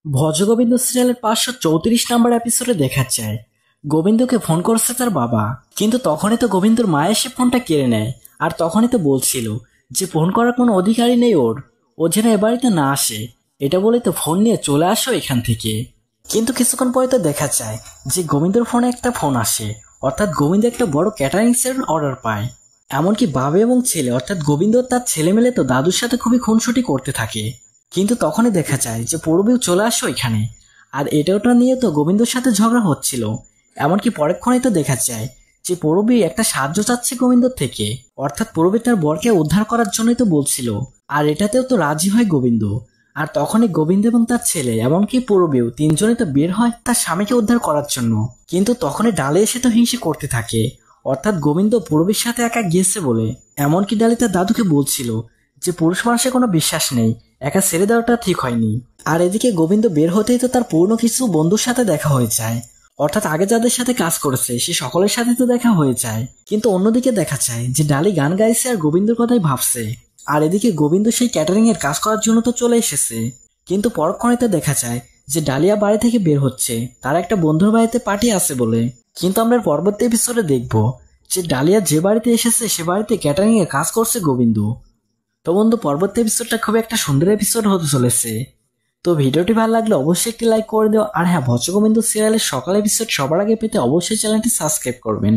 ভজগোবিন্দ সিরিয়ালের 534 নম্বর এপিসোডে দেখা যায় গোবিন্দকে ফোন করছে তার বাবা। কিন্তু তখনই তো গোবিন্দর মা এসে ফোনটা কেড়ে নেয়। আর তখনই তো বলছিল যে ফোন করার কোনো অধিকারই নেই ওর, ও যেন এ বাড়িতে না আসে। এটা বলে তো ফোন নিয়ে চলে আসো এখান থেকে। কিন্তু কিছুক্ষণ পরে তো দেখা যায় যে গোবিন্দর ফোনে একটা ফোন আসে, অর্থাৎ গোবিন্দ একটা বড় ক্যাটারিং এর অর্ডার পায়। এমনকি বাবা এবং ছেলে অর্থাৎ গোবিন্দ ও তার ছেলে মেলে তো দাদুর সাথে খুবই খুনসুটি করতে থাকে। কিন্তু তখনই দেখা যায় যে পূর্বেও চলে আসো এখানে। আর এটা ওটা নিয়ে তো গোবিন্দর সাথে ঝগড়া হচ্ছিল। এমনকি পরেক্ষণেই তো দেখা যায় যে পূরবী একটা সাহায্য চাচ্ছে গোবিন্দর থেকে, অর্থাৎ পূরবী তার বরকে উদ্ধার করার জন্যই তো বলছিল। আর এটাতেও তো রাজি হয় গোবিন্দ। আর তখনই গোবিন্দ এবং তার ছেলে এমনকি পূরবীও তিনজনই তো বের হয় তার স্বামীকে উদ্ধার করার জন্য। কিন্তু তখনই ডালে এসে তো হিংসে করতে থাকে, অর্থাৎ গোবিন্দ পূরবীর সাথে একা গিয়েছে বলে। এমনকি ডালি তার দাদুকে বলছিল যে পুরুষ মানুষের কোনো বিশ্বাস নেই, একা ছেড়ে দেওয়াটা ঠিক হয়নি। আর এদিকে গোবিন্দ বের হতেই তো তার পুরনো কিছু বন্ধুর সাথে দেখা হয়ে যায়, অর্থাৎ আগে যাদের সাথে কাজ করেছে সে সকলের সাথে তো দেখা হয়ে যায়। কিন্তু অন্যদিকে দেখা যায় যে ডালি গান গাইছে আর গোবিন্দর কথাই ভাবছে। আর এদিকে গোবিন্দ সেই ক্যাটারিং এর কাজ করার জন্য তো চলে এসেছে। কিন্তু পরক্ষণে তো দেখা যায় যে ডালিয়া বাড়ি থেকে বের হচ্ছে তার একটা বন্ধুর বাড়িতে পার্টি আছে বলে। কিন্তু আমরা পরবর্তী এপিসোডে দেখবো যে ডালিয়া যে বাড়িতে এসেছে সে বাড়িতে ক্যাটারিং এ কাজ করছে গোবিন্দ। তো বন্ধু, পরবর্তী এপিসোডটা খুব একটা সুন্দর এপিসোড হতে চলেছে। তো ভিডিওটি ভালো লাগলে অবশ্যই একটি লাইক করে দিও। আর হ্যাঁ, ভজগোবিন্দ সিরিয়ালের সকাল এপিসোড সবার আগে পেতে অবশ্যই চ্যানেলটি সাবস্ক্রাইব করবেন।